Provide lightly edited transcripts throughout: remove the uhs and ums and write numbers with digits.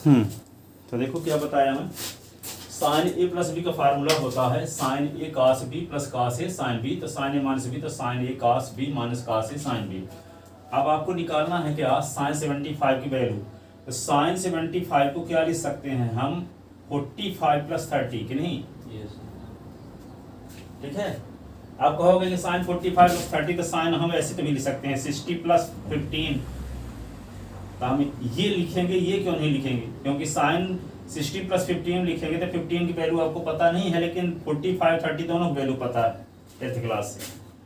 तो देखो क्या बताया हमें, साइन ए प्लस बी का फार्मूला होता है साइन ए कास बी प्लस कास ए साइन बी। तो साइन ए माइनस बी तो साइन ए कास बी माइनस कास ए साइन बी। अब आपको निकालना है क्या साइन 75 की वैल्यू। तो साइन 75 को क्या लिख सकते हैं हम 45 प्लस 30 कि नहीं। ठीक है, आप कहोगे कि साइन 45 प्लस 30 तो साइन हम ऐसे तो भी लिख सकते हैं 60 प्लस 15। तो हम ये लिखेंगे, ये क्यों नहीं लिखेंगे, क्योंकि साइन 60 प्लस 15 लिखेंगे तो 15 की वैल्यू आपको पता नहीं है, लेकिन 45 30 दोनों की वैल्यू पता है 8th क्लास से।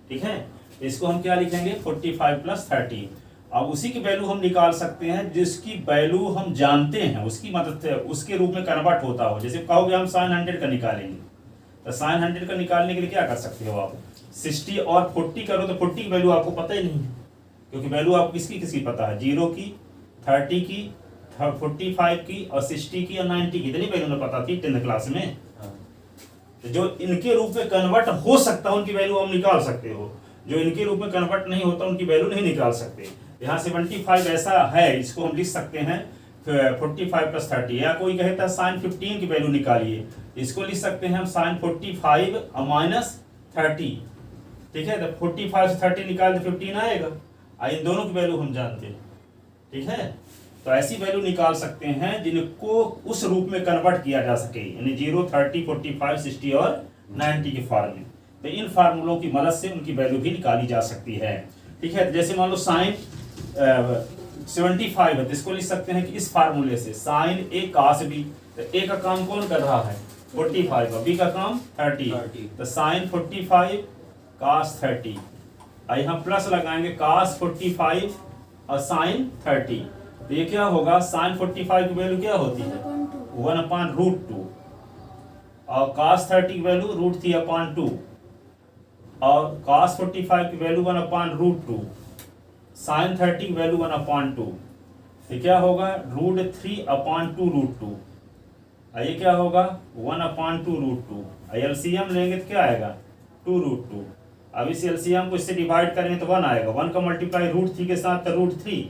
ठीक है, इसको हम क्या लिखेंगे 45 प्लस 30। अब उसी की वैल्यू हम निकाल सकते हैं जिसकी वैल्यू हम जानते हैं, उसकी मदद से उसके रूप में कन्वर्ट होता हो। जैसे कहोगे हम साइन 100 का निकालेंगे, तो साइन 100 का निकालने के लिए क्या कर सकते हो आप 60 और 40 करो तो 40 की वैल्यू आपको पता ही नहीं है, क्योंकि वैल्यू आपको किसकी पता है 0 की 30 की 45 की और 60 की और 90 की, इतनी वैल्यू में पता थी 10th क्लास में। तो जो इनके रूप में कन्वर्ट हो सकता है उनकी वैल्यू हम निकाल सकते हो, जो इनके रूप में कन्वर्ट नहीं होता उनकी वैल्यू नहीं निकाल सकते। यहाँ 75 ऐसा है, इसको हम लिख सकते हैं 45 प्लस 30। या कोई कहता है साइन 15 की वैल्यू निकालिए, इसको लिख सकते हैं हम साइन 45 माइनस 30। ठीक है, तो 45 से 30 निकाल तो 15 आएगा। इन दोनों की वैल्यू हम जानते हैं। ठीक है, तो ऐसी वैल्यू निकाल सकते हैं जिनको उस रूप में कन्वर्ट किया जा सके, यानी 0 30 45 60 और 90 के फॉर्म में। तो इन फार्मूलों की मदद से उनकी वैल्यू भी निकाली जा सकती है। ठीक है, तो जैसे मान लो साइन 75 है तो इसको लिख सकते हैं कि इस फार्मूले से साइन ए कास बी। तो ए का काम कौन कर रहा है 45 और बी का काम 30। तो साइन 45 कास 30, यहाँ प्लस लगाएंगे कास 45 और साइन 30। तो ये क्या होगा साइन 45 की वैल्यू क्या होती है 1/√2 और कास 30 की वैल्यू √3/2 और कास 45 की वैल्यू 1/√2, साइन 30 की वैल्यू 1/2। ये क्या होगा √3/2√2। ये क्या होगा 1/2√2। एलसीएम लेंगे तो क्या आएगा 2√2। अब इस एलसीएम को इससे डिवाइड करेंगे तो 1 आएगा, 1 का मल्टीप्लाई √3 के साथ तो √3।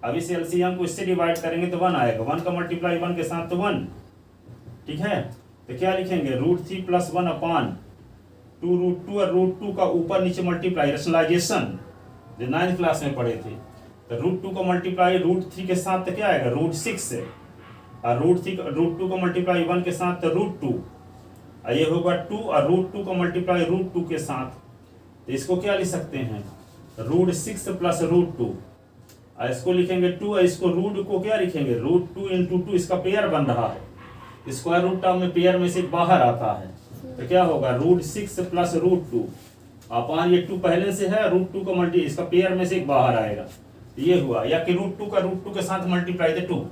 अब इस एलसीएम को इससे डिवाइड करेंगे तो 1 आएगा, 1 का मल्टीप्लाई 1 के साथ तो 1। ठीक है, तो क्या लिखेंगे √3 प्लस 1/2√2 और √2 का ऊपर नीचे मल्टीप्लाई रेशनलाइजेशन जो 9th क्लास में पढ़े थे। तो √2 का मल्टीप्लाई √3 के साथ तो क्या आएगा √6 और √2 का मल्टीप्लाई 1 के साथ तो √2। ये होगा 2 और √2 का मल्टीप्लाई √2 के साथ, तो इसको क्या लिख सकते हैं √6 प्लस √2। इसको लिखेंगे 2 और इसको रूट को क्या लिखेंगे √2 × 2, इसका पेयर बन रहा है। स्क्वायर रूट टर्म में पेयर में से बाहर आता है, तो क्या होगा √6 प्लस √2 अपान ये 2 पहले से है, √2 का मल्टी इसका पेयर में से एक बाहर आएगा, ये हुआ। या कि √2 का √2 के साथ मल्टीप्लाई द 2,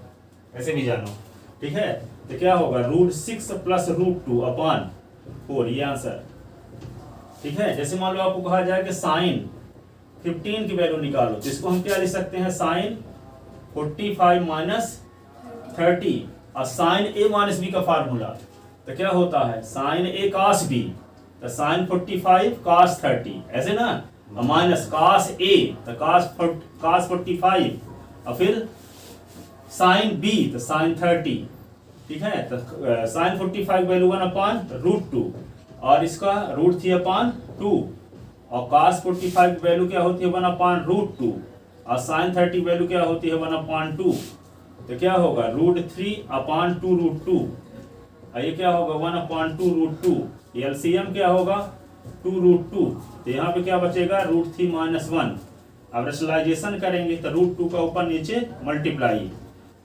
ऐसे भी जानो। ठीक है, तो क्या होगा √6 प्लस √2 अपान 4, ये आंसर। ठीक है, जैसे मान लो आपको कहा जाए कि साइन 15 की वैल्यू निकालो, तो इसको हम क्या लिख सकते हैं साइन 45 माइनस 30 और साइन ए माइनस बी का फार्मूला। तो क्या होता है साइन ए कास बी, तो साइन 45 कास 30, ऐसे ना, माइनस कास ए तो कास 45 और फिर साइन बी तो साइन 30। ठीक है, तो साइन 45 वैल्यू 1/√2 और इसका √3/2 और cos 45 की वैल्यू क्या होती है 1/√2 और sin 30 वैल्यू क्या होती है 1/2। तो क्या होगा √3/2√2 और ये क्या होगा 1/2√2। एलसीएम क्या होगा 2√2। तो यहाँ पे क्या बचेगा √3 - 1। अब रेशनलाइजेशन करेंगे तो √2 का ऊपर नीचे मल्टीप्लाई,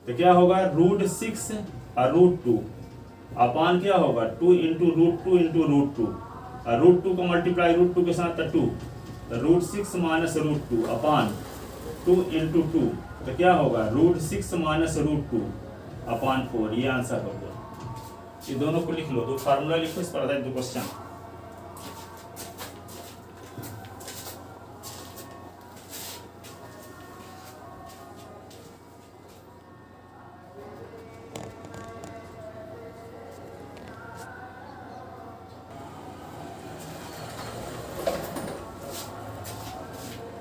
तो क्या होगा √6 और √2 अपान क्या होगा 2 × √2 × √2 और √2 को मल्टीप्लाई √2 के साथ 2, तो √6 - √2 अपान 2 × 2, तो क्या होगा √6 - √2 अपान 4, ये आंसर होगा। ये दोनों को लिख लो, दो फार्मूला लिखो, इस पर आधारित 2 क्वेश्चन।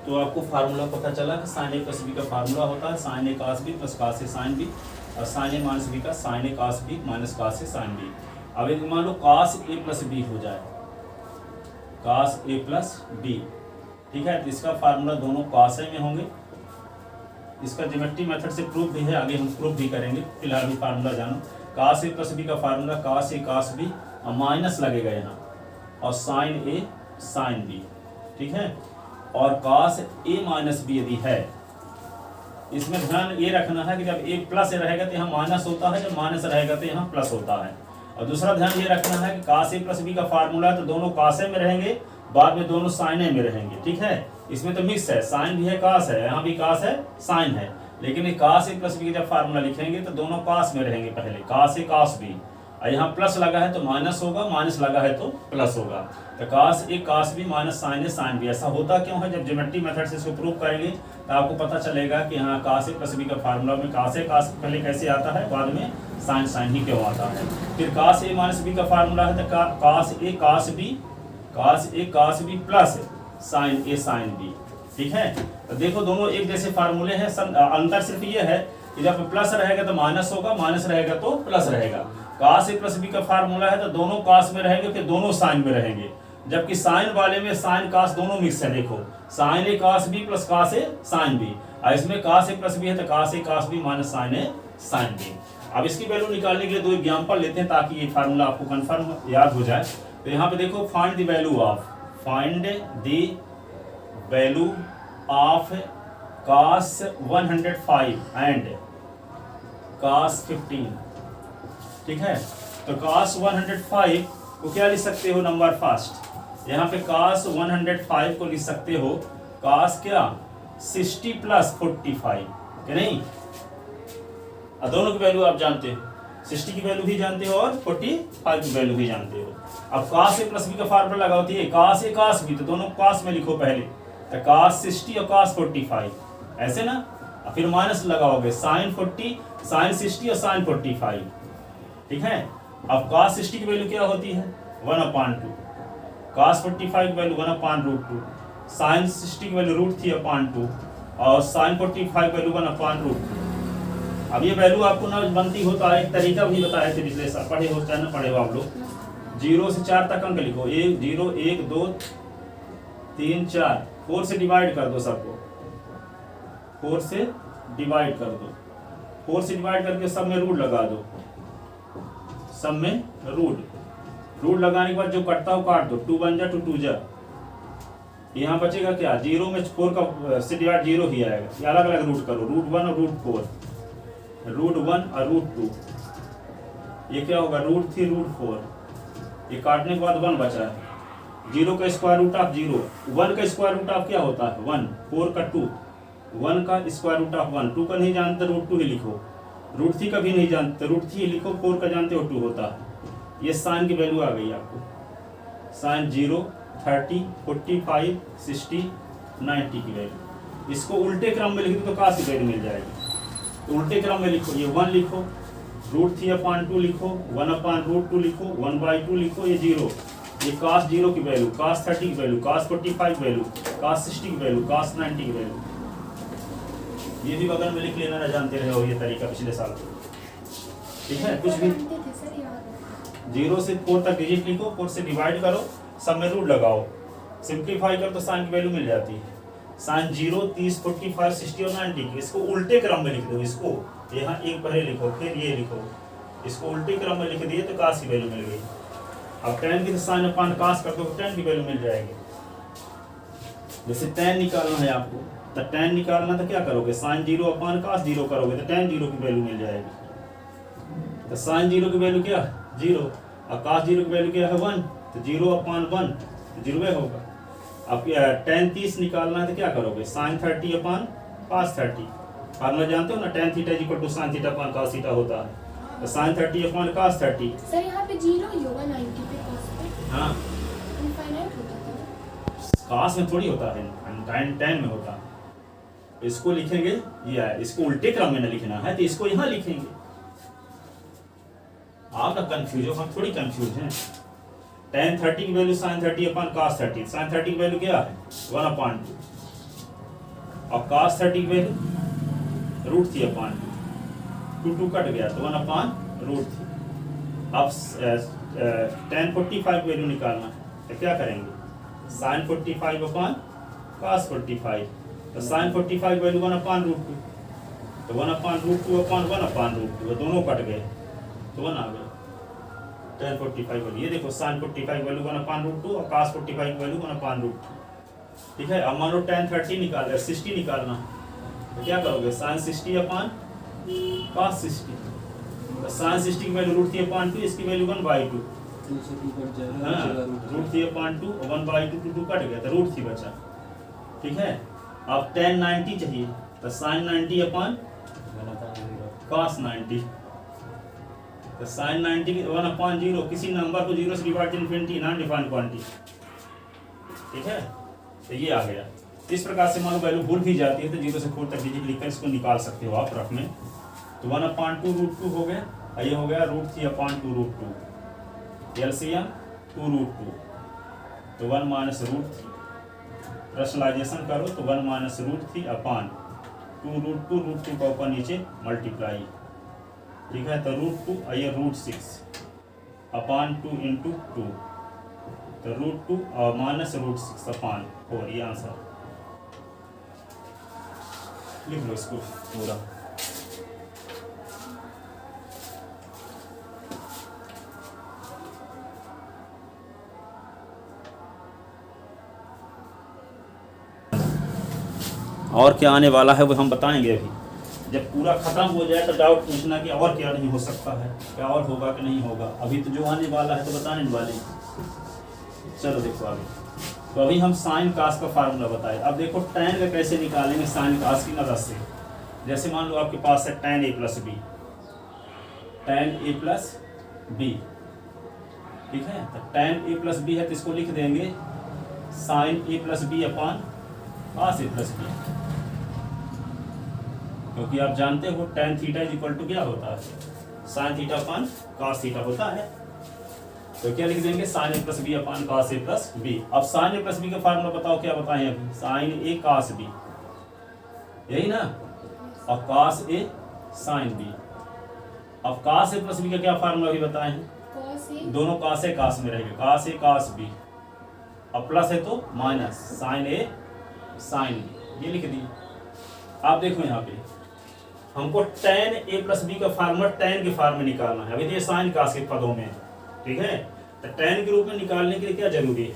तो आपको फार्मूला पता चला कि साइन ए प्लस बी का फार्मूला होता है साइन ए कास बी प्लस कास ए साइन बी। और साइन ए माइनस बी का साइन ए कास बी माइनस कास ए साइन बी। अब एक मान लो कास ए प्लस बी हो जाए, कास ए प्लस बी, ठीक है। तो इसका फार्मूला दोनों कास ए में होंगे। इसका ज्योमेट्री मेथड से प्रूफ भी है, आगे हम प्रूफ भी करेंगे, फिलहाल भी फार्मूला जानो। कास ए प्लस बी का फार्मूला कास ए कास बी और माइनस लगेगा यहाँ और साइन ए साइन बी, ठीक है। और कास ए माइनस बी यदि है, इसमें ध्यान ये रखना है कि जब ए प्लस रहेगा तो यहाँ माइनस होता है, जब माइनस रहेगा तो यहाँ प्लस होता है। और दूसरा ध्यान ये रखना है कि कास ए प्लस बी का फार्मूला तो दोनों कास ए में रहेंगे, बाद में दोनों साइन ए में रहेंगे, ठीक है। इसमें तो मिक्स है, साइन भी है कास है, यहाँ भी कास है साइन है, लेकिन ये कास ए प्लस बी जब फार्मूला लिखेंगे तो दोनों कास में रहेंगे पहले, कास ए कास बी। और यहाँ प्लस लगा है तो माइनस होगा, माइनस लगा है तो प्लस होगा। तो कास ए कास बी माइनस साइन ए साइन बी। ऐसा होता क्यों है? जब ज्योमेट्री मेथड से इसको प्रूव करेंगे तो आपको पता चलेगा कि हाँ कास ए प्लस बी का फार्मूला में कास ए कास पहले कैसे आता है, बाद में साइन साइन ही क्यों आता है। फिर कास ए माइनस बी का फार्मूला है तो कास ए कास बी प्लस साइन ए साइन बी, ठीक है। तो देखो दोनों एक जैसे फार्मूले हैं, अंतर सिर्फ ये है कि जब प्लस रहेगा तो माइनस होगा, माइनस रहेगा तो प्लस रहेगा। कास ए प्लस बी का फार्मूला है तो दोनों कास में रहेंगे, फिर दोनों साइन में रहेंगे, जबकि साइन वाले में साइन कास दोनों मिक्स है। देखो साइन ए कास बी प्लस कास ए साइन बी, और इसमें कास ए प्लस बी है तो कास ए कास बी माइनस साइन ए साइन बी। अब इसकी वैल्यू निकालने के लिए दो एग्जाम्पल लेते हैं ताकि ये फार्मूला आपको कंफर्म याद हो जाए। तो यहाँ पे देखो find the value of cos 105 and cos 15, ठीक है। तो cos 105 को क्या लिख सकते हो? नंबर फर्स्ट यहाँ पे cos 105 को लिख सकते हो cos क्या 60 प्लस 45, क्या नहीं? दोनों की वैल्यू आप जानते हो, 60 की वैल्यू भी जानते हो और 45 की वैल्यू भी जानते हो। अब cos ए प्लस बी का फार्मूला लगाती है cos ए cos बी, तो दोनों cos में लिखो पहले, तो cos 60 और cos 45 ऐसे ना, और फिर माइनस लगाओगे sin 40 sin 60 और sin 45, ठीक है। अब cos 60 की वैल्यू क्या होती है 1/2, cos 45 की वैल्यू 1/√2, sin 60 की वैल्यू √3/2 और sin 45 की वैल्यू 1/√2। अब ये वैल्यू आपको ना बनती हो तो एक तरीका भी बताया थे पिछले साल, पढ़े हो चाहे ना पढ़े हो आप लोग। 0 से 4 तक अंक लिखो, 0 1 2 3 4, 4 से डिवाइड कर दो सबको, 4 से डिवाइड कर दो, 4 से डिवाइड करके सब में रूट लगा दो, सब में रूट लगाने के बाद जो कटता हो काट दो, 2 1 जा 2 2 जा, यहाँ बचेगा क्या 0 में 4 का से डिवाइड 0 ही आएगा। ये अलग अलग रूट करो, √1 और √4, √1 और √2, ये क्या होगा √3 √4, ये काटने के बाद 1 बचा है। 0 का स्क्वायर रूट ऑफ 0, 1 का स्क्वायर रूट ऑफ क्या होता है 1, 4 का 2, 1 का स्क्वायर रूट ऑफ 1, 2 का नहीं जानते √2 ही लिखो, √3 का भी नहीं जानते √3 लिखो, 4 का जानते हो 2 होता है। ये साइन की वैल्यू आ गई आपको, साइन 0 30 45 60 90 की वैल्यू। इसको उल्टे क्रम में लिख दो तो कास की वैल्यू मिल जाएगी। तो उल्टे क्रम में लिखो, ये 1 लिखो, √3/2 लिखो, 1/√2 लिखो, 1/2 लिखो, ये 0, ये cos 0 की वैल्यू, cos 30 की वैल्यू, cos 45 की वैल्यू, cos 60 की वैल्यू, cos 90 की वैल्यू। ये भी बगल में लिख लेना, ना जानते रहे हो ये तरीका पिछले साल, ठीक है। कुछ भी 0 से 4 तक डिजिट लिखो, 4 से डिवाइड करो, सब में रूट लगाओ, सिंप्लीफाई करो तो साइन की वैल्यू मिल जाती है। साइन 0 30 45 60 और 90 की, इसको उल्टे क्रम में लिख दो, इसको यहाँ एक पहले लिखो फिर ये लिखो, इसको उल्टे क्रम में लिख दिए तो कास की वैल्यू मिल गई। अब tan की साइन अपान कास कर दो तो tan की वैल्यू मिल जाएगी। जैसे tan निकालना है आपको, तो tan निकालना तो क्या करोगे साइन 0 अपान कास 0 करोगे तो tan 0 की वैल्यू मिल जाएगी। तो साइन 0 की वैल्यू क्या 0 और कास 0 की वैल्यू क्या है 1, तो 0/1 तो 0 होगा। अब tan 30 निकालना है तो क्या करोगे साइन 30 अपान कास 30, फार्मूला जानते हो ना, tan theta = sin theta upon cos theta होता है। तो sin 30 अपान cos 30। सर यहाँ पे 0 ही होगा 90 पे cos पे। हाँ इनफाइनाइट होता था। cos में थोड़ी होता है, tan में होता है। इसको लिखेंगे ये है, इसको उल्टे क्रम में ना लिखना है तो इसको यहाँ लिखेंगे। आप ना कंफ्यूज हो, हम थोड़ी कंफ्यूज हैं। tan 30 की वैल्यू sin 30 अपान cos 30, sin 30 की वैल्यू क्या है 1/2 और cos 30 की वैल्यू √3/2। टू कट गया तो 1/√3। अब tan 45 वैल्यू निकालना है तो क्या करेंगे, sin 45/cos 45, तो sin 45 वैल्यू 1/√2, तो 1/√2/1/√2 दोनों कट गए तो 1 आ गया tan 45 वैल्यू। ये देखो sin 45 वैल्यू 1/√2 और cos 45 वैल्यू 1/√2। ठीक है, अब मान लो tan 30 निकाल 60 निकालना तो क्या करोगे, sin 60/cos 60, तो sin 60 की वैल्यू √3/2, इसकी वैल्यू 1/2, √3/2 और 1/2 2 कट गया तो √3 बचा। ठीक है, अब tan 90 चाहिए तो sin 90/cos 90, तो sin 90 की 1/0, किसी नंबर को 0 से divide infinity non defined quantity. ठीक है, तो ये आ गया। इस प्रकार से मान लो वैल्यू भूल भी जाती है तो 0 से 4 तक डिजिट लिखकर इसको निकाल सकते हो आप रफ में। तो 1/2√2 हो गया, ये हो गया √3/2√2, एलसीएम 2√2, तो 1 - √3, रैशनलाइजेशन करो तो 1 - √3/2√2, √2 का ऊपर नीचे मल्टीप्लाई। ठीक है, तो √2 ये √6/2 × 2, तो √2 और -√6/4, ये आंसर। लिख लो इसको पूरा। और क्या आने वाला है वो हम बताएंगे अभी। जब पूरा खत्म हो जाए तो डाउट पूछना कि और क्या नहीं हो सकता है, क्या और होगा कि नहीं होगा। अभी तो जो आने वाला है तो बताने वाले। चलो देखो आगे। तो अभी हम साइन कास का फार्मूला बताए। अब देखो tan का कैसे निकालेंगे साइन कास की मदद से। जैसे मान लो आपके पास है tan a + b, tan a + b। ठीक है, तो tan a + b है तो इसको लिख देंगे sin a + b/cos a + b, क्योंकि आप जानते हो tan θ = क्या होता है, sin θ/cos θ होता है। तो क्या लिख देंगे sin a + b/cos a + b। अब sin a + b का फार्मूला बताओ, क्या बताएं अभी, sin a cos b, यही ना, और cos a sin b। अब cos a + b का क्या फार्मूला अभी बताए हैं, दोनों cos a cos में रहेगा, cos a cos b, अब प्लस है तो minus sin a sin b, ये लिख दी। आप देखो यहाँ पे हमको tan a + b का फार्मूला tan के फॉर्म में निकालना है। अभी ये sin cos के पदों में है। ठीक है, तो tan के रूप में निकालने के लिए क्या जरूरी है,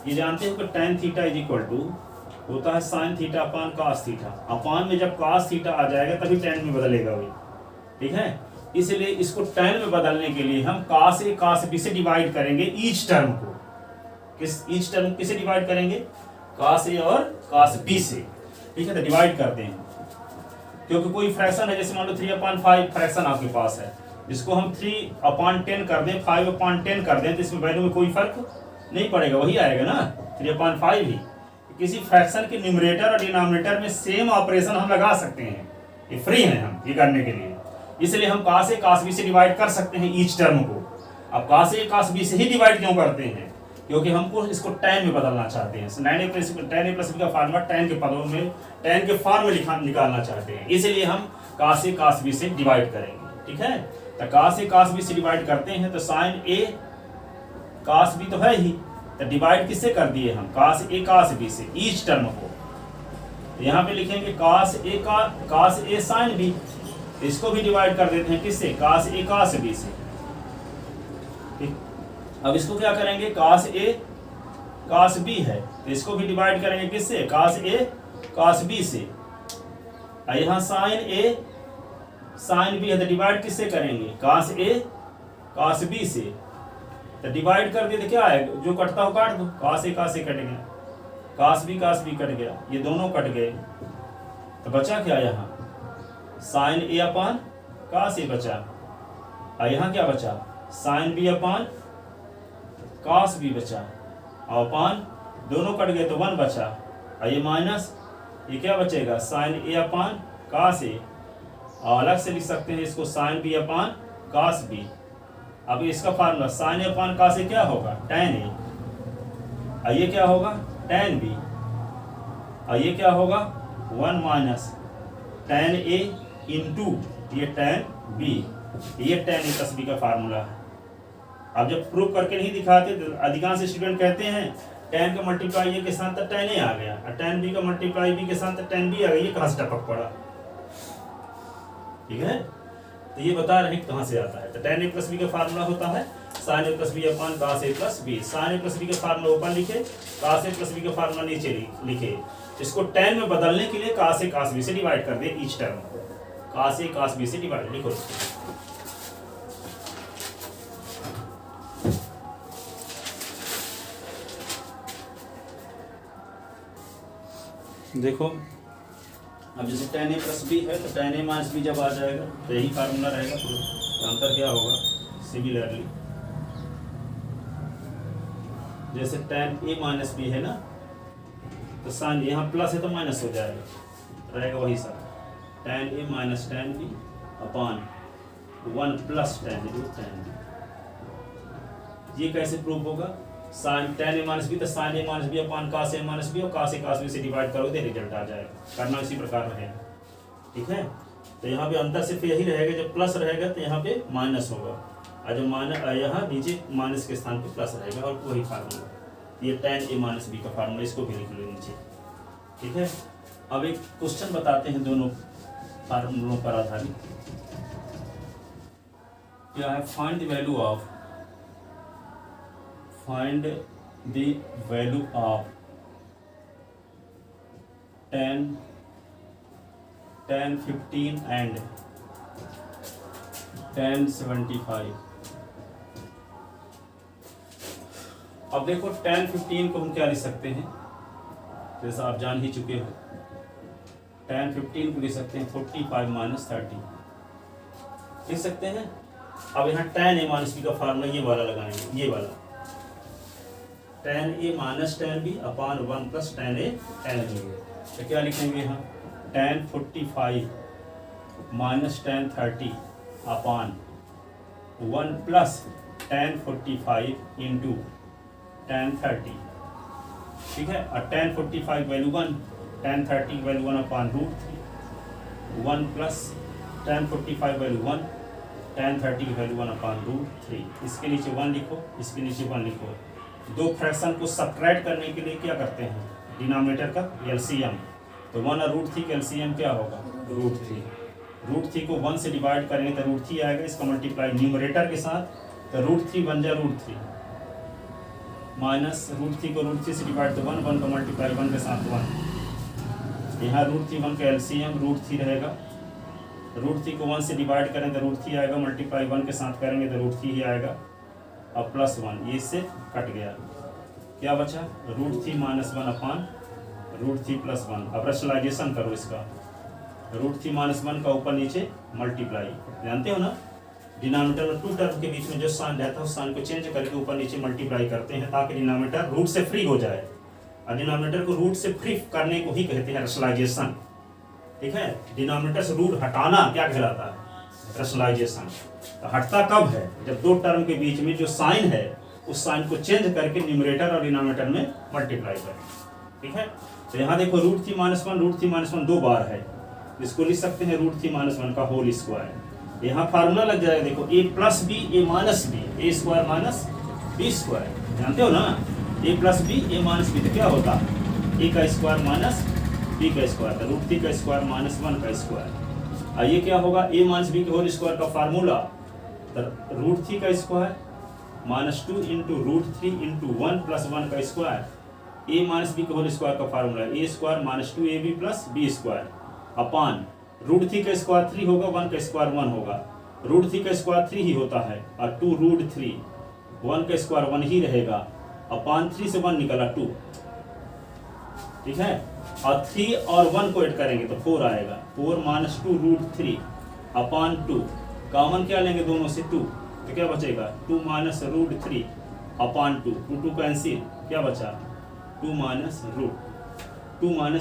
ये जानते हो कि tan θ = होता है sin θ/cos θ। अपान में जब cos θ आ जाएगा तभी tan में बदलेगा वही। ठीक है, इसलिए इसको tan में बदलने के लिए हम cos a cos b से डिवाइड करेंगे ईच टर्म को। ईच टर्म किसे डिवाइड करेंगे, cos a और cos b से। ठीक है, तो डिवाइड करते हैं, क्योंकि कोई फ्रैक्शन है, जैसे मान लो 3/5 फ्रैक्शन आपके पास है, इसको हम 3/10 कर दें, 5/10 कर दें, तो इसमें वैल्यू में कोई फर्क नहीं पड़ेगा, वही आएगा ना 3/5 ही। किसी फ्रैक्शन के न्यूमरेटर और डिनोमिनेटर में सेम ऑपरेशन हम लगा सकते हैं, ये फ्री है हम ये करने के लिए। इसलिए हम cos a cos b से डिवाइड कर सकते हैं ईच टर्म को। अब cos a cos b से ही डिवाइड क्यों करते हैं, क्योंकि हमको इसको tan में बदलना चाहते हैं। tan a + b का फार्मूला tan के पदों में tan के फॉर्म में निकालना चाहते हैं, इसलिए हम cos a cos b से डिवाइड करेंगे। ठीक है, तो cos a cos b से डिवाइड करते हैं तो sin a cos b तो है ही, तो डिवाइड किससे कर दिए हम, cos a cos b से ईच टर्म को। यहाँ पे लिखेंगे cos a sin b, इसको भी डिवाइड कर देते हैं किससे, cos a cos b से। अब इसको क्या करेंगे, cos a cos b है तो इसको भी डिवाइड करेंगे किससे, cos a cos b से। यहाँ sin a sin b है तो डिवाइड किससे करेंगे, cos a cos b से। तो डिवाइड कर दिए तो क्या आएगा, जो कटता हो काट दो, cos a कट गया, cos b कट गया, ये दोनों कट गए, तो बचा क्या यहाँ, sin a/cos a बचा। और यहाँ क्या बचा, sin b/cos b बचा, और अपान दोनों कट गए तो 1 बचा, और ये माइनस, ये क्या बचेगा, sin a/cos a, और अलग से लिख सकते हैं इसको sin b/cos b। अब इसका फार्मूला sin a/cos a क्या होगा, tan a, और ये क्या होगा tan b, और ये क्या होगा 1 - tan a × ये tan b, ये tan a प्लस b का फार्मूला है। अब जब प्रूव करके नहीं दिखाते तो अधिकांश स्टूडेंट कहते हैं tan का मल्टीप्लाई ए के साथ तो tan a आ गया और tan b का मल्टीप्लाई b के साथ तो tan b आ गया, ये कहाँ से टपक पड़ा? ठीक है, तो ये बता रहे हैं कहाँ से आता है। तो tan a प्लस b का फार्मूला होता है sin a plus B upon cos a plus b। sin a plus b का फार्मूला ऊपर लिखे, cos a प्लस b का फार्मूला नीचे लिखे। इसको tan में बदलने के लिए cos a cos b से डिवाइड कर दे, ईच टर्म को cos a cos b से डिवाइड लिखो। देखो अब जैसे tan a प्लस b है तो tan a माइनस b जब आ जाएगा तो यही फार्मूला रहेगा, तो अंतर क्या होगा? सिमिलरली जैसे tan a माइनस b है ना, तो साइन यहाँ प्लस है तो माइनस हो जाएगा, रहेगा वही सब tan a minus tan b upon 1 plus tan b। ये कैसे प्रूव होगा? Sine tan a minus b तो sine a minus b upon cos a minus b और cos a cos b से डिवाइड करोगे रिजल्ट आ जाएगा। करना इसी प्रकार रहेगा, ठीक है। तो यहाँ पे अंतर सिर्फ यही रहेगा, जब प्लस रहेगा तो यहाँ पे माइनस होगा और जब माइनस यहाँ नीचे माइनस के स्थान पे प्लस रहेगा, और वही फार्मूला ये tan a माइनस b का फार्मूला, इसको भी लिख लो नीचे, ठीक है। अब एक क्वेश्चन बताते हैं दोनों फार्मूलों पर आधारित। क्या है? Find the value of find the value of tan 15 and tan 75। अब देखो tan 15 को हम क्या लिख सकते हैं, जैसा आप जान ही चुके हो। tan 15 को लिख सकते हैं 45 माइनस 30 लिख सकते हैं। अब यहाँ tan a माइनस b का फार्मूला ये वाला लगाएंगे, ये वाला tan a minus tan b upon 1 plus tan a tan b। तो क्या लिखेंगे यहाँ? tan 45 minus tan 30 upon 1 plus tan 45 into tan 30, ठीक है। और tan 45 value 1, tan 30 value 1 upon √3, 1 plus tan 45 value 1, tan 30 value 1 upon √3। इसके नीचे 1 लिखो, इसके नीचे 1 लिखो। दो फ्रैक्शन को सब्ट्रैक्ट करने के लिए क्या करते हैं? डिनोमिनेटर का एलसीएम। तो 1 और √3 का एलसीएम क्या होगा? √3 को 1 से डिवाइड करेंगे तो √3 आएगा, इसका मल्टीप्लाई न्यूमरेटर के साथ तो √3 बन जाए √3 माइनस √3 को √3 से डिवाइड तो 1 का मल्टीप्लाई 1 के साथ 1। यहाँ √3 1 का एलसीएम √3 रहेगा, √3 को 1 से डिवाइड करें तो √3 आएगा, मल्टीप्लाई 1 के साथ करेंगे तो √3 ही आएगा। अब प्लस 1 ये इससे कट गया, क्या बचा? √3 माइनस 1 अपॉन √3 प्लस 1। अब रैशनलाइजेशन करो इसका, √3 माइनस 1 का ऊपर नीचे मल्टीप्लाई, जानते हो ना डिनोमिनेटर में 2 टर्म के बीच में जो साइन रहता है उस साइन को चेंज करके ऊपर नीचे मल्टीप्लाई करते हैं ताकि डिनोमिनेटर रूट से फ्री हो जाए, और डिनोमिनेटर को रूट से फ्री करने को ही कहते हैं रैशनलाइजेशन, ठीक है। डिनोमिनेटर से रूट हटाना क्या कहलाता है? रैशनलाइजेशन। तो हटता कब है? जब दो टर्म के बीच में जो साइन है उस साइन को चेंज करके न्यूमरेटर और डिनोमिनेटर में मल्टीप्लाई करें, ठीक है। तो यहाँ देखो √3 माइनस 1, √3 माइनस 1 दो बार है, इसको लिख सकते हैं √3 माइनस 1 का होल स्क्वायर। यहाँ फार्मूला लग जाएगा, देखो a plus B A minus B, A square minus B square, जानते हो ना a plus B A minus B तो क्या होता? a का स्क्वायर माइनस b का स्क्वायर, √3 का स्क्वायर माइनस 1 का स्क्वायर। और ये क्या होगा? a माइनस बी के होल स्क्वायर का फार्मूला √3 का square minus 2 into √3 into 1 plus 1 का स्क्वायर, a माइनस बी के होल स्क्वायर का formula a square minus 2ab plus b square upon √3 का स्क्वायर 3 होगा, 1 का स्क्वायर 1 होगा, √3 का स्क्वायर 3 ही होता है और 2 √3, 1 का स्क्वायर 1 ही रहेगा, अपॉन 3 से 1 निकला 2, ठीक है। और 3 और 1 को ऐड करेंगे तो 4 आएगा, 4 माइनस 2 √3 अपॉन 2, कॉमन क्या लेंगे दोनों से 2 तो क्या बचेगा? 2 माइनस √3 अपॉन 2, 2 कैंसिल, क्या बचा? 2 माइनस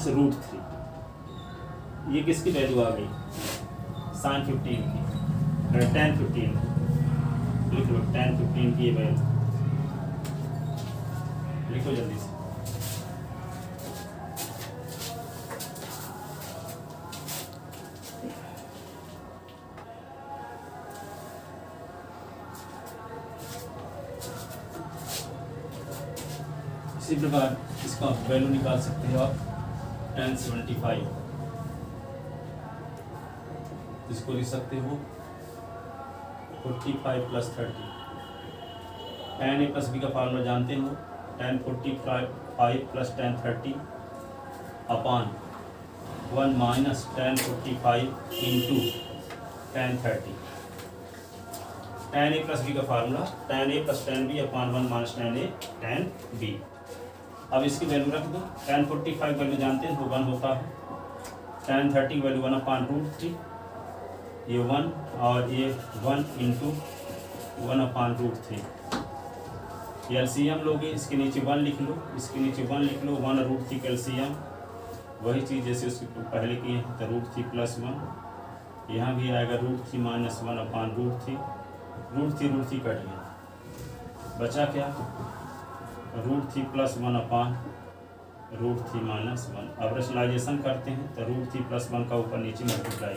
√3। ये किसकी वैल्यू आ गई? sin 15 की, tan 15 की। लिख लो tan 15 की वैल्यू, लिखो जल्दी से। इसी प्रकार इसका वैल्यू निकाल सकते हो आप tan 75, इसको लिख सकते हो 45 + 30। tan a + b का फार्मूला जानते हो, tan 45 + tan 30 upon 1 minus tan 45 into tan 30। tan a + b का formula tan a + tan b upon 1 minus tan a tan b। अब इसकी वैल्यू रख दो। tan 45 वैल्यू जानते हैं, 1 होता है। tan 30 वैल्यू 1/√3, ये 1 और ये 1 इंटू 1/√3। एलसीएम लोगे, इसके नीचे 1 लिख लो, इसके नीचे 1 लिख लो, 1√3 एलसीएम, वही चीज़ जैसे उसके पहले की है, तो √3 + 1, यहाँ भी आएगा √3 - 1/√3, √3 कट गया, बचा क्या, √3 + 1/√3 - 1। अब रेशनलाइजेशन करते हैं तो √3 + 1 का ऊपर नीचे मल्टीप्लाई,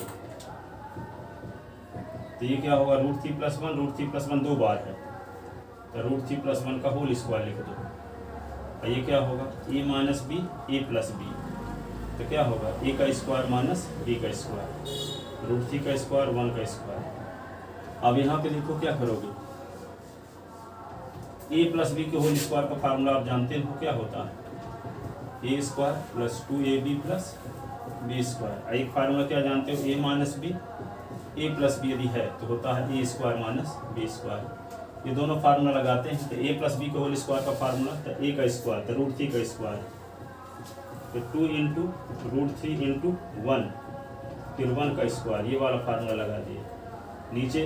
तो ये क्या होगा, √3 + 1, √3 + 1 2 बार है, तो √3 + 1 का होल स्क्वायर लिख दो। और ये क्या होगा, a - b, a + b, तो क्या होगा, a का स्क्वायर माइनस b का स्क्वायर, √3 का स्क्वायर 1 का स्क्वायर। अब यहाँ पे देखो क्या करोगे, a + b के होल स्क्वायर का फार्मूला आप जानते हो क्या होता है, a² + 2ab + b²। एक फार्मूला क्या जानते हो, a - b, a + b यदि है तो होता है a² - b²। ये दोनों फार्मूला लगाते हैं, तो a + b के होल स्क्वायर का फार्मूला, तो a का स्क्वायर, तो √3 का स्क्वायर, तो 2 इंटू √3 इंटू 1, फिर 1 का स्क्वायर, ये वाला फार्मूला लगा दिए। नीचे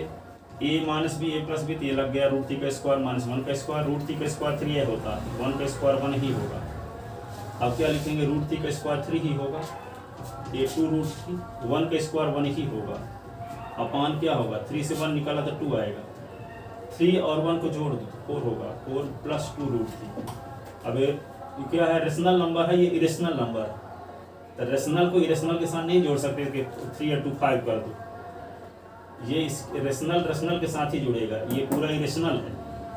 a - b, a + b, तो ये लग गया √3 का स्क्वायर माइनस 1 का स्क्वायर, √3 का स्क्वायर 3 होता है, 1 का स्क्वायर 1 ही होगा। अब क्या लिखेंगे, √3 का स्क्वायर 3 ही होगा, ये 2√3, 1 का स्क्वायर 1 ही होगा, अपान क्या होगा, 3 से 1 निकाला तो 2 आएगा, 3 और 1 को जोड़ दो 4 होगा, 4 + 2√3। अब ये क्या है, रेशनल नंबर है, ये इरेशनल नंबर है, तो रेशनल को इरेशनल के साथ नहीं जोड़ सकते कि 3 या 2 5 कर दो, ये इस रेशनल के साथ ही जुड़ेगा, ये पूरा इरेशनल है,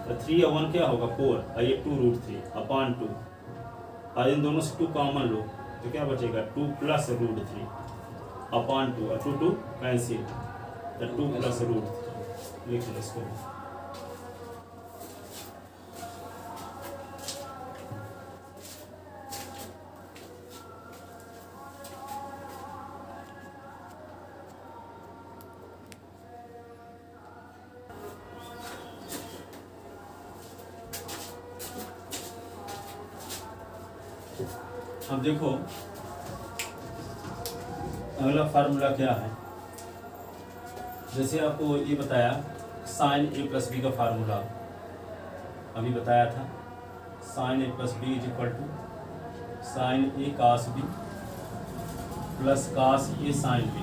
तो 3 और 1 क्या होगा 4, और ये 2√3 अपान 2, और इन दोनों से 2 कॉमन लो तो क्या बचेगा, 2 + √3 अपान 2, और 2 कैंसिल, तो 2 + √3 लिख लो इसको। अब देखो अगला फार्मूला क्या है, जैसे आपको ये बताया sin a + b का फार्मूला अभी बताया था, sin a + b = sin a cos b + cos a sin b,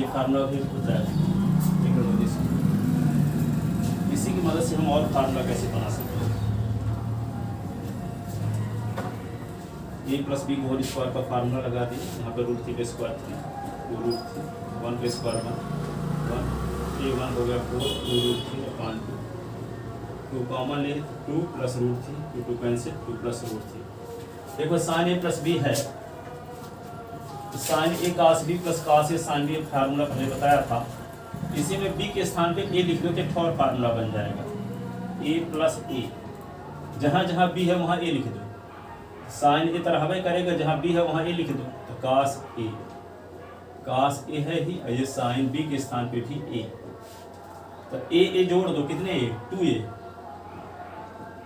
ये फार्मूला भी बताया था। इसी की मदद से हम और फार्मूला कैसे बना सकते हैं, a + b के होल स्क्वायर का फार्मूला लगा दिए, यहाँ पे √3 का स्क्वायर 3, 2√3, 1 का स्क्वायर 1, 1 हो गया 4, 2√3 अपान 2, 2 कॉमन ले 2 + √3, 2 कैंसिल, 2 + √3। देखो sin a + b है, तो sin a cos b + cos a sin b formula पहले बताया था, इसी में b के स्थान पे a लिख दो तो एक और फार्मूला बन जाएगा, a + a, जहाँ जहाँ b है वहाँ a लिख दो, साइन ए तरह हमें करेगा, जहाँ बी है वहाँ ए लिख दो, तो cos a है ही, ये साइन बी के स्थान पे भी a, तो a जोड़ दो, कितने a, 2a,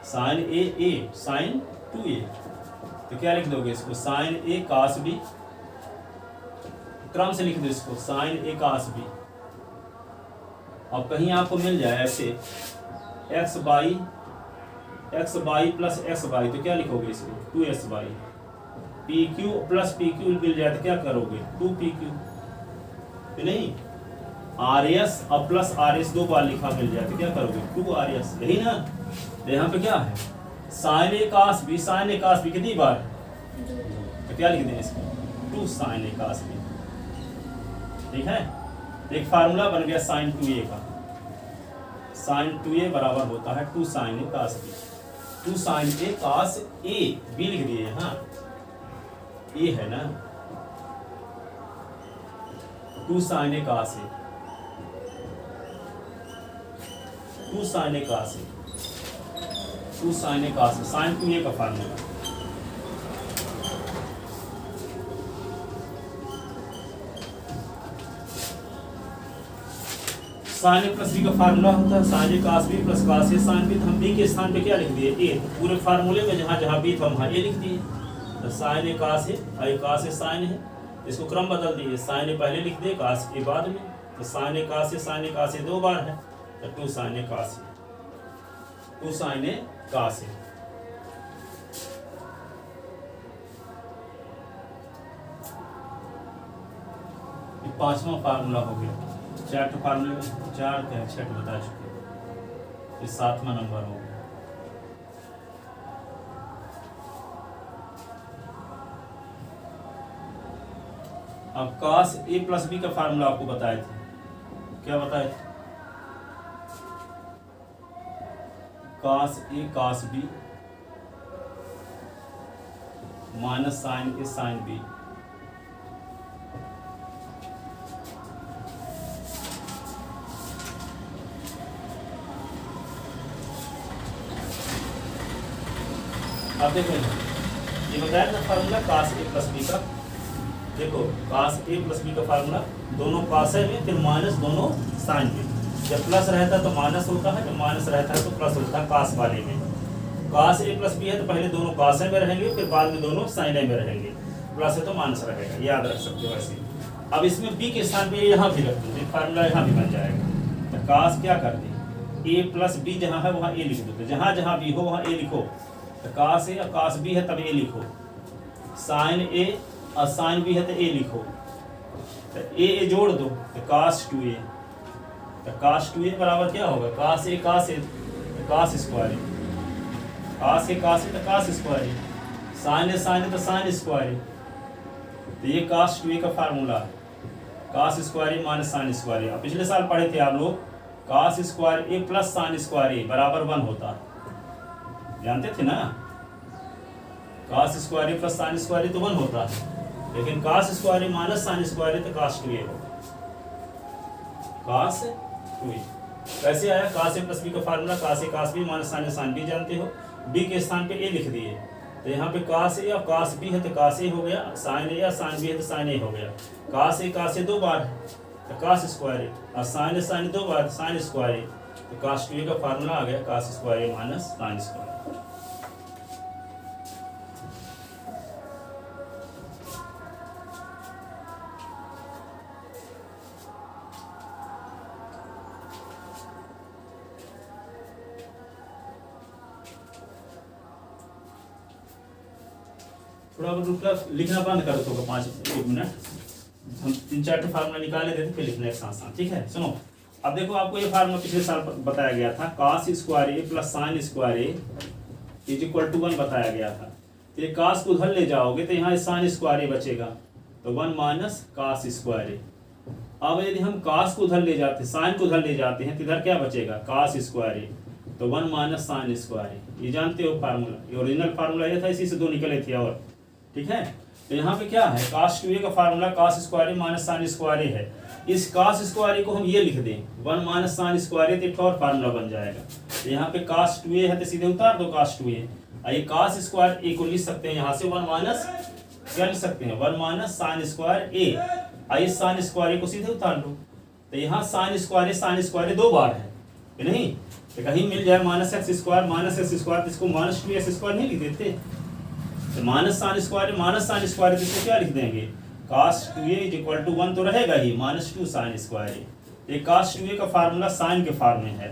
sign a sign 2a, तो क्या लिख दोगे इसको, साइन a cos b, क्रम से लिख दो इसको, साइन a cos b। अब कहीं आपको मिल जाए ऐसे x बाई + x बाई, तो क्या लिखोगे इसको, 2s बाई, pq + pq मिल जाए तो क्या करोगे, 2pq, नहीं rs अब प्लस rs 2 बार लिखा मिल जाए तो क्या करोगे, 2rs, यही ना। तो यहाँ पे क्या है, sin a cos b कितनी बार, तो क्या लिख दें इसको, 2 sin a cos b, ठीक है। एक फार्मूला बन गया sin 2a का, sin 2a बराबर होता है 2 sin a cos b। 2 sin A cos A B लिख दिए, हाँ A है ना, 2 sin A cos A, 2 sin A cos A, 2 sin A cos A, sin 2A का formula. Sine A plus B का फार्मूला होता है साइन ए cos b प्लस cos a sin b। तो हम b के स्थान पे क्या लिख दिए a, तो पूरे फार्मूले में जहाँ जहाँ b था वहाँ a लिख दिए। तो sine A cos a sin है, इसको क्रम बदल दिए, साइन ए पहले लिख दिए cos a बाद में। तो साइन ए cos a 2 बार है, तो 2 sin a cos a, 2 sin a cos a। ये 5वां फार्मूला हो गया। 4 फार्मूले में 4 क्या 6 बता चुके, ये 7वां नंबर हो गया। अब cos a प्लस बी का फार्मूला आपको बताए थे, क्या बताए थे? cos a cos b minus sine a sine b। अब देखो ये बताया था formula cos a plus B का। देखो cos a प्लस बी का फार्मूला, दोनों cos है में फिर माइनस दोनों साइन में। जब प्लस रहता है तो माइनस होता है, जब माइनस रहता है तो प्लस होता है cos वाले में। cos a प्लस बी है तो पहले दोनों cos में रहेंगे, फिर बाद में दोनों sin में रहेंगे। प्लस है तो माइनस रहेगा, याद रख सकते हो ऐसे। अब इसमें b के स्थान पे यहाँ भी रख दो, फार्मूला यहाँ भी बन जाएगा। तो cos क्या कर दी, a प्लस b जहाँ है वहाँ a लिख दो, तो जहाँ जहाँ b हो वहाँ a लिखो। तो cos a और cos b है तब a लिखो, sin a और sin b है तो a लिखो। तो a जोड़ दो तो cos 2a, तो cos 2a बराबर क्या होगा, cos a तो cos स्क्वायर, cos a तो cos स्क्वायर, sin a तो sin स्क्वायर। तो ये cos 2a का फार्मूला है, cos square minus sin square. अब पिछले साल पढ़े थे आप लोग cos square a plus sin square a बराबर 1 होता है, जानते थे ना। cos square a plus sin square a तो 1 होता है, लेकिन cos square a minus sin square a तो cos 2a होगा, cos 2a। कैसे आया cos a प्लस b का formula, cos a cos b minus sin a sin b जानते हो, b के स्थान पे a लिख दिए। तो यहाँ पे cos a और cos b है तो cos a हो गया, sin a या sin b है तो sin a हो गया। cos a 2 बार है तो cos स्क्वायर a, और sin a 2 bar sin square a, तो cos 2a का फार्मूला आ गया cos square a minus sin square. थोड़ा रुकना, लिखना बंद कर दो 1 मिनट, हम 3-4 फार्मूला निकाले थे फिर लिखने के साथ साथ, ठीक है। सुनो अब देखो, आपको ये फार्मूला पिछले साल बताया गया था, cos square a plus sin square a is equal to 1 बताया गया था। तो ये cos को उधर ले जाओगे तो यहाँ sin स्क्वायर a बचेगा, तो 1 माइनस cos स्क्वायर a। अब यदि हम cos को उधर ले जाते हैं, sin को उधर ले जाते हैं तो इधर क्या बचेगा, cos स्क्वायर a, तो 1 माइनस sin स्क्वायर a। ये जानते हो फार्मूला, ये ओरिजिनल फार्मूला ये था, इसी से 2 निकले थे और, ठीक है। तो यहाँ पे क्या है, cos 2a का formula cos square a minus sin square a है। इस cos स्क्वायर a को हम ये लिख दें 1 माइनस sin स्क्वायर a, तो एक और फार्मूला बन जाएगा। तो यहाँ पे cos 2a है तो सीधे उतार दो cos 2a, और ये cos स्क्वायर a को लिख सकते हैं यहाँ से 1 माइनस, क्या लिख सकते हैं 1 माइनस sin स्क्वायर a, और इस sin स्क्वायर a को सीधे उतार लो। तो यहाँ sin स्क्वायर a 2 बार है कि नहीं, तो कहीं मिल जाए माइनस x स्क्वायर, तो इसको माइनस 2x स्क्वायर नहीं लिख देते, तो माइनस sin स्क्वायर तो इसको क्या लिख देंगे, cos 2a is equal to 1 तो रहेगा ही, माइनस 2 sin स्क्वायर a। ये cos 2a का फार्मूला sin के फॉर्म में है।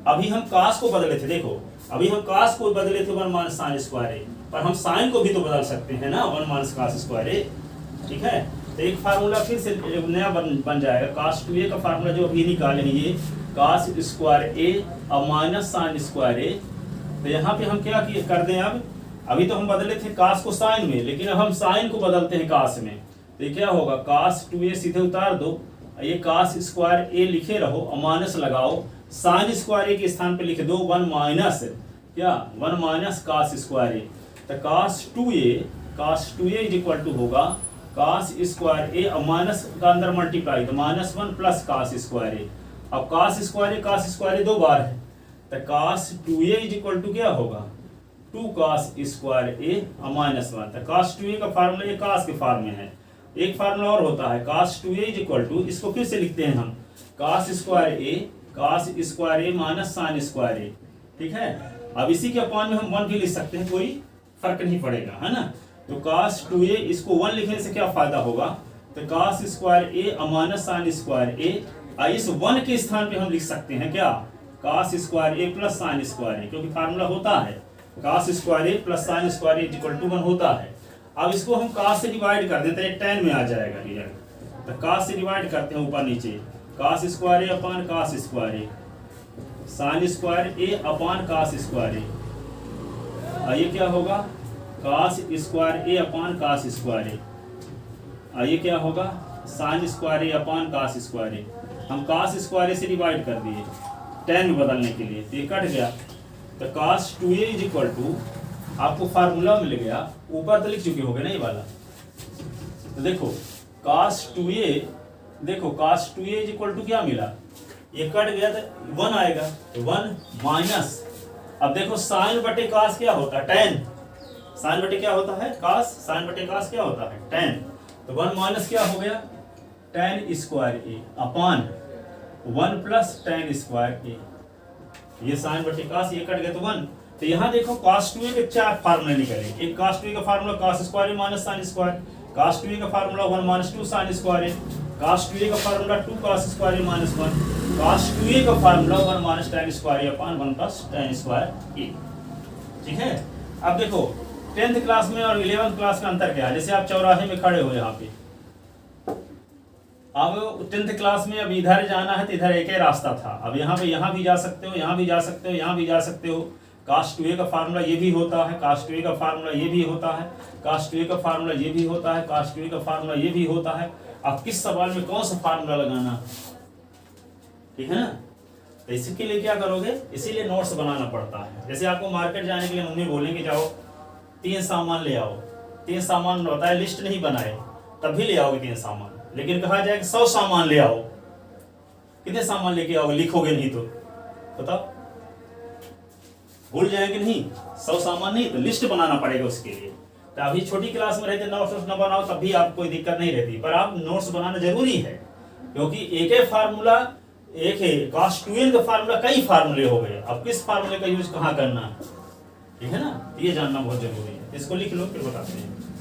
अभी हम cos को बदले थे, देखो अभी हम cos को बदले थे 1 माइनस sin स्क्वायर a, पर हम sin को भी तो बदल सकते हैं ना 1 माइनस cos स्क्वायर a, ठीक है। तो एक फार्मूला फिर से नया बन जाएगा, cos 2a का फार्मूला जो अभी निकाले ये cos स्क्वायर a और माइनस sin स्क्वायर a। तो यहाँ पे हम क्या कर दें, अब अभी तो हम बदले थे cos को sin में, लेकिन अब हम sin को बदलते हैं cos में। तो ये क्या होगा, cos 2a सीधे उतार दो, ये cos स्क्वायर a लिखे रहो और माइनस लगाओ, sin स्क्वायर a के स्थान पे लिख दो 1 माइनस क्या 1 माइनस कास स्क्वायर ए, तो कास 2a इज इक्वल टू होगा कास स्क्वायर ए, अब माइनस का अंदर मल्टीप्लाई तो -1 प्लस कास स्क्वायर ए। अब कास स्क्वायर ए 2 बार है, तो कास 2a इज इक्वल टू क्या होगा 2 कास स्क्वायर ए -1। तो कास 2a का फार्मूला ये कास के फॉर्म में है। एक फार्मूला और होता है कास 2a इज इक्वल टू, इसको फिर से लिखते हैं हम कास square A minus sine square A, ठीक है। अब इसी के अपॉन में हम 1 भी लिख सकते हैं, कोई फर्क नहीं पड़ेगा, है ना। तो कास 2a इसको 1 लिखने से क्या फायदा होगा, तो कास square A minus sine square ए, इस 1 के स्थान पे हम लिख सकते हैं क्या cos square A plus sine square A, क्योंकि फार्मूला होता है cos square A plus sine square A equal to 1 होता है। अब इसको हम कास से डिवाइड कर देते हैं, tan में आ जाएगा रिजल्ट। तो कास से डिवाइड करते हैं ऊपर नीचे, कास square A upon cos square A, sign square A upon cos square ए, ये क्या होगा कास square A upon cos square ए, ये क्या होगा sign square A upon cos square ए। हम कास स्क्वायर ए से डिवाइड कर दिए tan में बदलने के लिए, तो ये कट गया। तो कास 2a इज इक्वल टू, आपको फार्मूला मिल गया, ऊपर तो लिख चुके होगे ना ये वाला। तो देखो कास 2a, देखो कास 2a इज इक्वल टू क्या मिला, ये कट गया तो 1 आएगा, तो 1 माइनस, अब देखो साइन बटे कास क्या होता है tan, साइन बटे क्या होता है कास, साइन बटे कास क्या होता है tan, तो 1 माइनस क्या हो गया tan square A upon 1 plus tan square ए, ये साइन बटे कास ये कट गया तो 1। तो यहाँ देखो cos 2a के 4 फार्मूले निकले, एक cos 2a का formula cos square A minus sine square, cos 2a का formula 1 minus 2 sine square A, cos 2a का formula 2 cos square A minus 1, cos 2a का formula 1 minus tan square A upon 1 plus tan square A, ठीक है। अब देखो 10th class में और 11th class का अंतर क्या है, जैसे आप चौराहे में खड़े हो यहाँ पे, अब 10th क्लास में अब इधर जाना है तो इधर एक ही रास्ता था, अब यहाँ पे यहाँ भी जा सकते हो, यहाँ भी जा सकते हो, यहाँ भी जा सकते हो। cos 2a का फार्मूला ये भी होता है, cos 2a का फार्मूला ये भी होता है, cos 2a का फार्मूला ये भी होता है, cos 2a का फार्मूला ये भी होता है। अब किस सवाल में कौन सा फार्मूला लगाना, ठीक है ना। तो इसके लिए क्या करोगे, इसीलिए नोट्स बनाना पड़ता है। जैसे आपको मार्केट जाने के लिए मम्मी बोलेंगे जाओ 3 सामान ले आओ, 3 सामान होता है, लिस्ट नहीं बनाए तब भी ले आओगे 3 सामान, लेकिन कहा जाए कि 100 सामान ले आओ, कितने सामान लेके आओगे, लिखोगे नहीं तो बताओ, भूल जाएंगे नहीं, 100 सामान नहीं तो लिस्ट बनाना पड़ेगा उसके लिए। तो अभी छोटी क्लास में रहते नोट्स न बनाओ तब भी आपको कोई दिक्कत नहीं रहती, पर आप नोट्स बनाना जरूरी है, क्योंकि एक ही फार्मूला, एक है cos 2a का फार्मूला कई फार्मूले हो गए, अब किस फार्मूले का यूज कहाँ करना है, ठीक है ना, ये जानना बहुत जरूरी है। इसको लिख लो फिर बताते हैं।